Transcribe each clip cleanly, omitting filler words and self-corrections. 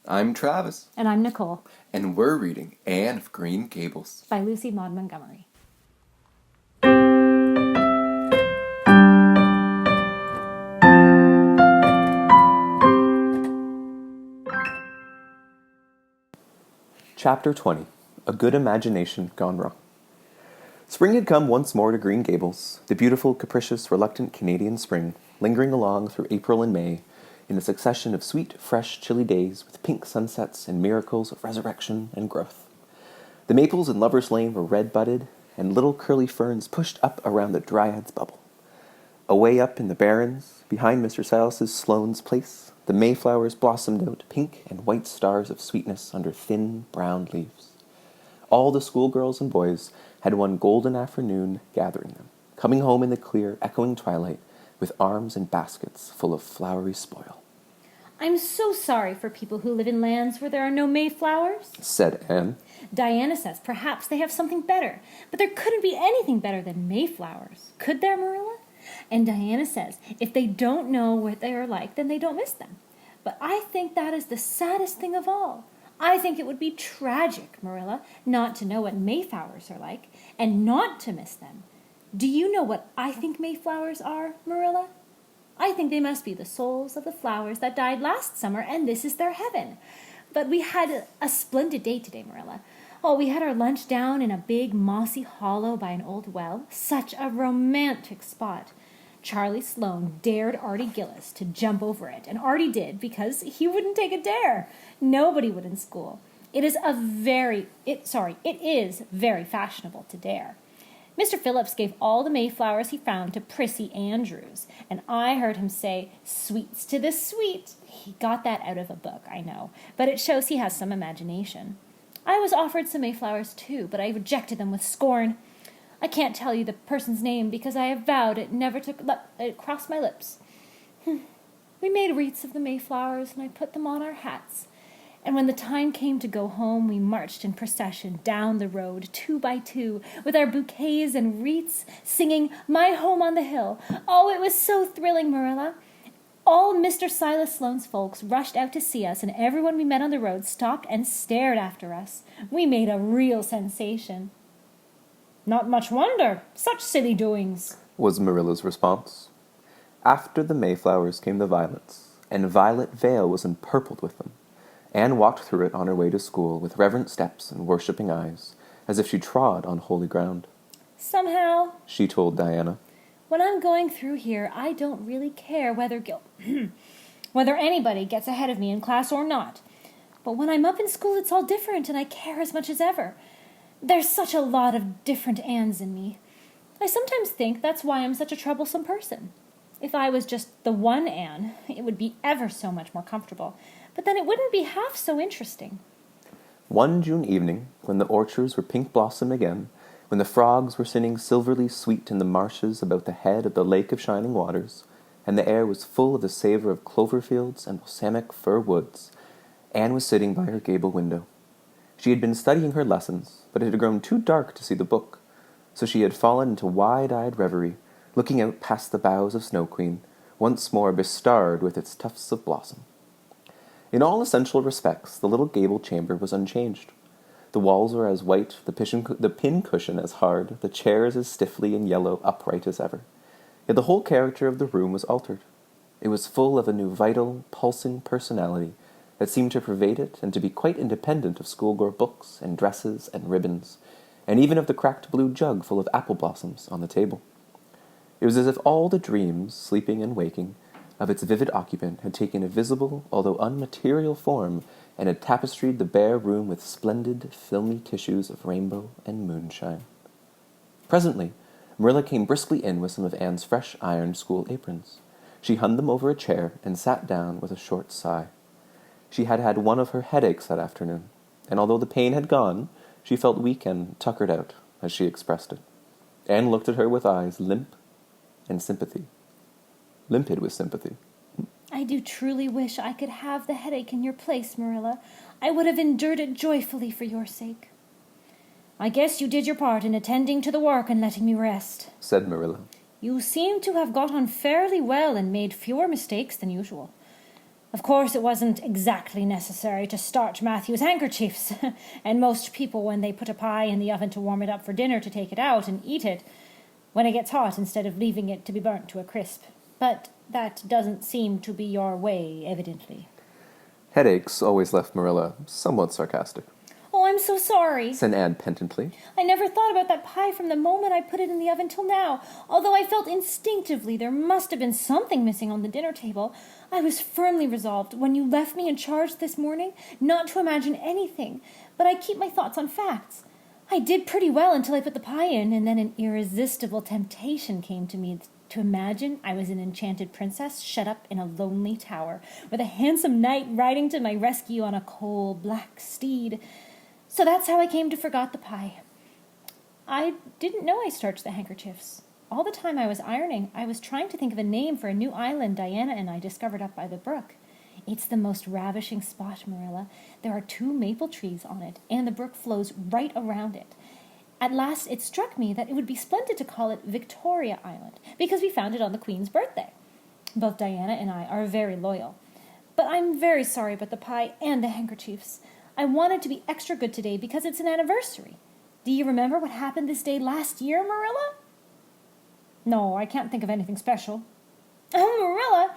I'm Travis. And I'm Nicole. And we're reading Anne of Green Gables by Lucy Maud Montgomery. Chapter 20. A Good Imagination Gone Wrong. Spring had come once more to Green Gables, the beautiful, capricious, reluctant Canadian spring, lingering along through April and May, in a succession of sweet, fresh, chilly days with pink sunsets and miracles of resurrection and growth. The maples in Lover's Lane were red-budded, and little curly ferns pushed up around the dryad's bubble. Away up in the barrens, behind Mr. Silas's Sloane's place, the mayflowers blossomed out pink and white stars of sweetness under thin, brown leaves. All the schoolgirls and boys had one golden afternoon gathering them, coming home in the clear, echoing twilight, with arms and baskets full of flowery spoil. "I'm so sorry for people who live in lands where there are no mayflowers," said Anne. "Diana says perhaps they have something better, but there couldn't be anything better than mayflowers. Could there, Marilla? And Diana says if they don't know what they are like, then they don't miss them. But I think that is the saddest thing of all. I think it would be tragic, Marilla, not to know what mayflowers are like, and not to miss them. Do you know what I think mayflowers are, Marilla? I think they must be the souls of the flowers that died last summer, and this is their heaven. But we had a splendid day today, Marilla. Oh, we had our lunch down in a big mossy hollow by an old well. Such a romantic spot. Charlie Sloane dared Artie Gillis to jump over it, and Artie did because he wouldn't take a dare. Nobody would in school. It is very fashionable to dare. Mr. Phillips gave all the mayflowers he found to Prissy Andrews, and I heard him say, 'Sweets to the sweet.' He got that out of a book, I know, but it shows he has some imagination. I was offered some mayflowers, too, but I rejected them with scorn. I can't tell you the person's name because I have vowed it never it crossed my lips. We made wreaths of the mayflowers, and I put them on our hats. And when the time came to go home, we marched in procession down the road, 2 by 2, with our bouquets and wreaths, singing 'My Home on the Hill.' Oh, it was so thrilling, Marilla. All Mr. Silas Sloane's folks rushed out to see us, and everyone we met on the road stopped and stared after us. We made a real sensation." "Not much wonder. Such silly doings," was Marilla's response. After the mayflowers came the violets, and Violet Vale was empurpled with them. Anne walked through it on her way to school with reverent steps and worshipping eyes, as if she trod on holy ground. "Somehow," she told Diana, "when I'm going through here, I don't really care whether anybody gets ahead of me in class or not. But when I'm up in school, it's all different, and I care as much as ever. There's such a lot of different Annes in me. I sometimes think that's why I'm such a troublesome person. If I was just the one Anne, it would be ever so much more comfortable. But then it wouldn't be half so interesting." One June evening, when the orchards were pink blossom again, when the frogs were singing silverly sweet in the marshes about the head of the Lake of Shining Waters, and the air was full of the savor of clover fields and balsamic fir woods, Anne was sitting by her gable window. She had been studying her lessons, but it had grown too dark to see the book, so she had fallen into wide-eyed reverie, looking out past the boughs of Snow Queen, once more bestarred with its tufts of blossom. In all essential respects, the little gable chamber was unchanged. The walls were as white, the pin-cushion as hard, the chairs as stiffly and yellow upright as ever. Yet the whole character of the room was altered. It was full of a new vital, pulsing personality that seemed to pervade it and to be quite independent of schoolgirl books and dresses and ribbons, and even of the cracked blue jug full of apple blossoms on the table. It was as if all the dreams, sleeping and waking, of its vivid occupant had taken a visible, although unmaterial form, and had tapestried the bare room with splendid, filmy tissues of rainbow and moonshine. Presently, Marilla came briskly in with some of Anne's fresh ironed school aprons. She hung them over a chair and sat down with a short sigh. She had had one of her headaches that afternoon, and although the pain had gone, she felt weak and tuckered out, as she expressed it. Anne looked at her with eyes limp and sympathy. Limpid with sympathy. "I do truly wish I could have the headache in your place, Marilla. I would have endured it joyfully for your sake." "I guess you did your part in attending to the work and letting me rest," said Marilla. "You seem to have got on fairly well and made fewer mistakes than usual. Of course, it wasn't exactly necessary to starch Matthew's handkerchiefs, and most people, when they put a pie in the oven to warm it up for dinner, to take it out and eat it when it gets hot instead of leaving it to be burnt to a crisp. But that doesn't seem to be your way, evidently. Headaches always left Marilla somewhat sarcastic. Oh, I'm so sorry, said Anne penitently. I never thought about that pie from the moment I put it in the oven till now, although I felt instinctively there must have been something missing on the dinner table. I was firmly resolved, when you left me in charge this morning, not to imagine anything, but I keep my thoughts on facts. I did pretty well until I put the pie in, and then an irresistible temptation came to me to imagine I was an enchanted princess shut up in a lonely tower, with a handsome knight riding to my rescue on a coal-black steed. So that's how I came to forgot the pie. I didn't know I starched the handkerchiefs. All the time I was ironing, I was trying to think of a name for a new island Diana and I discovered up by the brook. It's the most ravishing spot, Marilla. There are 2 maple trees on it, and the brook flows right around it. At last it struck me that it would be splendid to call it Victoria Island, because we found it on the Queen's birthday. Both Diana and I are very loyal. But I'm very sorry about the pie and the handkerchiefs. I wanted to be extra good today because it's an anniversary. Do you remember what happened this day last year, Marilla? No, I can't think of anything special. Oh, Marilla,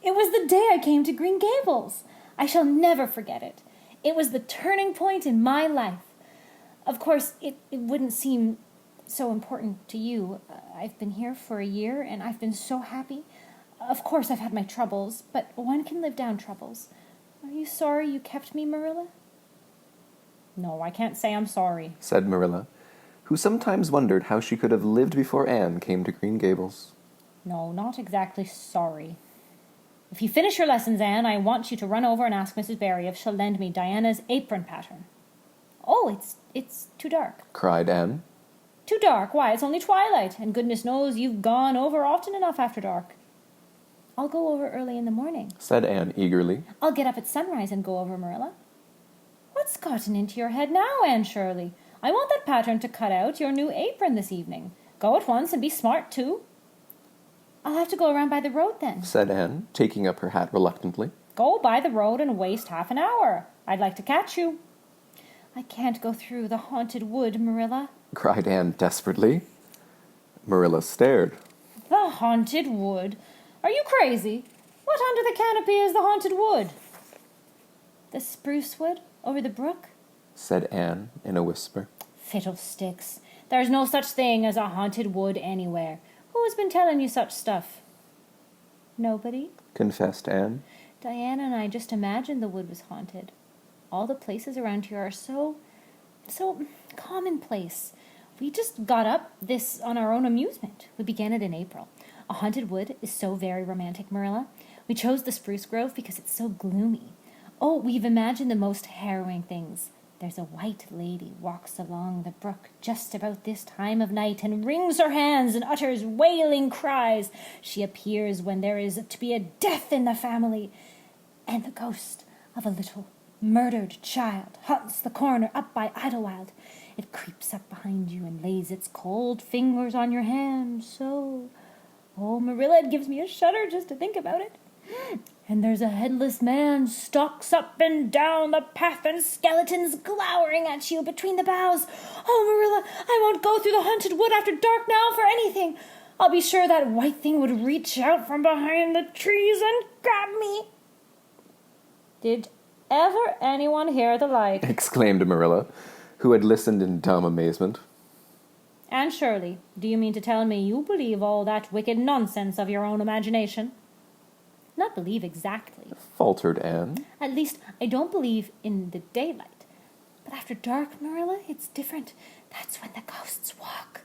it was the day I came to Green Gables. I shall never forget it. It was the turning point in my life. Of course, it wouldn't seem so important to you. I've been here for a year, and I've been so happy. Of course, I've had my troubles, but one can live down troubles. Are you sorry you kept me, Marilla? No, I can't say I'm sorry, said Marilla, who sometimes wondered how she could have lived before Anne came to Green Gables. No, not exactly sorry. If you finish your lessons, Anne, I want you to run over and ask Mrs. Barry if she'll lend me Diana's apron pattern. Oh, it's too dark, cried Anne. Too dark? Why, it's only twilight, and goodness knows you've gone over often enough after dark. I'll go over early in the morning, said Anne eagerly. I'll get up at sunrise and go over, Marilla. What's gotten into your head now, Anne Shirley? I want that pattern to cut out your new apron this evening. Go at once and be smart, too. I'll have to go around by the road, then, said Anne, taking up her hat reluctantly. Go by the road and waste half an hour. I'd like to catch you. I can't go through the haunted wood, Marilla, cried Anne desperately. Marilla stared. The haunted wood? Are you crazy? What under the canopy is the haunted wood? The spruce wood over the brook, said Anne in a whisper. Fiddlesticks. There's no such thing as a haunted wood anywhere. Who has been telling you such stuff? Nobody, confessed Anne. Diana and I just imagined the wood was haunted. All the places around here are so commonplace. We just got up this on our own amusement. We began it in April. A haunted wood is so very romantic, Marilla. We chose the spruce grove because it's so gloomy. Oh, we've imagined the most harrowing things. There's a white lady walks along the brook just about this time of night and wrings her hands and utters wailing cries. She appears when there is to be a death in the family, and the ghost of a little murdered child haunts the corner up by Idlewild. It creeps up behind you and lays its cold fingers on your hand, so... Oh, Marilla, it gives me a shudder just to think about it. And there's a headless man stalks up and down the path and skeletons glowering at you between the boughs. Oh, Marilla, I won't go through the haunted wood after dark now for anything. I'll be sure that white thing would reach out from behind the trees and grab me. Did ever anyone hear the like? Exclaimed Marilla, who had listened in dumb amazement. Anne Shirley, do you mean to tell me you believe all that wicked nonsense of your own imagination? Not believe exactly, faltered Anne. At least, I don't believe in the daylight. But after dark, Marilla, it's different. That's when the ghosts walk.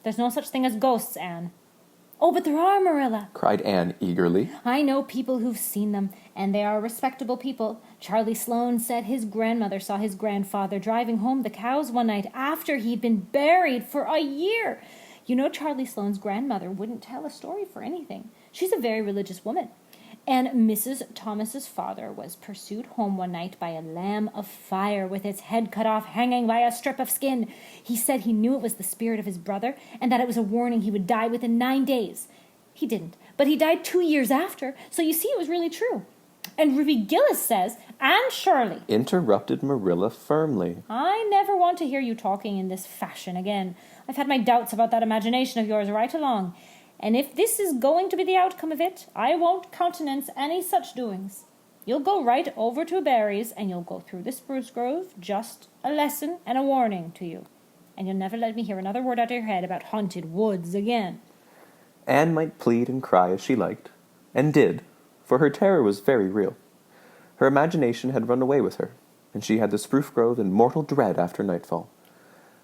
There's no such thing as ghosts, Anne. Oh, but there are, Marilla, cried Anne eagerly. I know people who've seen them, and they are respectable people. Charlie Sloane said his grandmother saw his grandfather driving home the cows one night after he'd been buried for a year. You know, Charlie Sloane's grandmother wouldn't tell a story for anything. She's a very religious woman. And Mrs. Thomas's father was pursued home one night by a lamb of fire with its head cut off, hanging by a strip of skin. He said he knew it was the spirit of his brother, and that it was a warning he would die within 9 days. He didn't, but he died 2 years after, so you see it was really true. And Ruby Gillis says, Anne Shirley, interrupted Marilla firmly. I never want to hear you talking in this fashion again. I've had my doubts about that imagination of yours right along. And if this is going to be the outcome of it, I won't countenance any such doings. You'll go right over to Barry's, and you'll go through the spruce grove, just a lesson and a warning to you. And you'll never let me hear another word out of your head about haunted woods again. Anne might plead and cry as she liked, and did, for her terror was very real. Her imagination had run away with her, and she had the spruce grove in mortal dread after nightfall.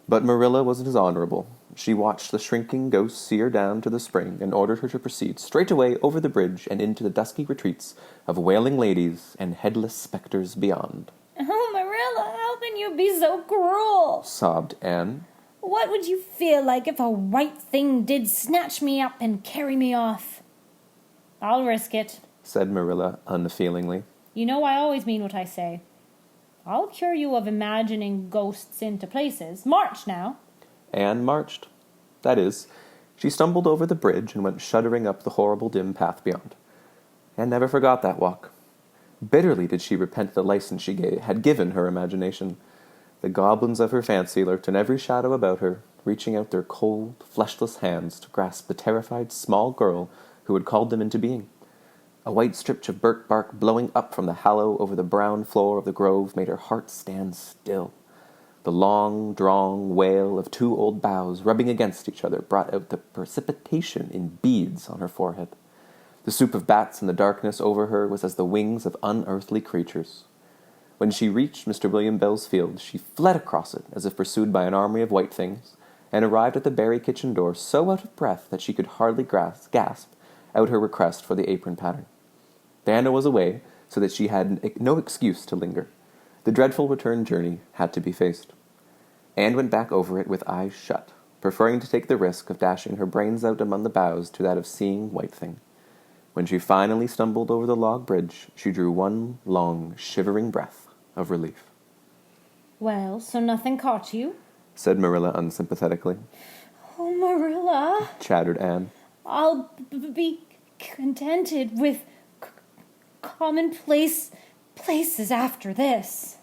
But Marilla wasn't as honorable. She watched the shrinking ghost see her down to the spring and ordered her to proceed straightaway over the bridge and into the dusky retreats of wailing ladies and headless spectres beyond. Oh, Marilla, how can you be so cruel? Sobbed Anne. What would you feel like if a white thing did snatch me up and carry me off? I'll risk it, said Marilla unfeelingly. You know I always mean what I say. I'll cure you of imagining ghosts into places. March now. Anne marched. That is, she stumbled over the bridge and went shuddering up the horrible dim path beyond. Anne never forgot that walk. Bitterly did she repent the license she had given her imagination. The goblins of her fancy lurked in every shadow about her, reaching out their cold, fleshless hands to grasp the terrified small girl who had called them into being. A white strip of birch bark blowing up from the hollow over the brown floor of the grove made her heart stand still. The long, drawn wail of two old boughs rubbing against each other brought out the precipitation in beads on her forehead. The soup of bats in the darkness over her was as the wings of unearthly creatures. When she reached Mr. William Bell's field, she fled across it as if pursued by an army of white things, and arrived at the Barry kitchen door so out of breath that she could hardly gasp out her request for the apron pattern. Diana was away, so that she had no excuse to linger. The dreadful return journey had to be faced. Anne went back over it with eyes shut, preferring to take the risk of dashing her brains out among the boughs to that of seeing White Thing. When she finally stumbled over the log bridge, she drew one long, shivering breath of relief. Well, so nothing caught you? Said Marilla unsympathetically. Oh, Marilla, chattered Anne. I'll be contented with commonplace places after this.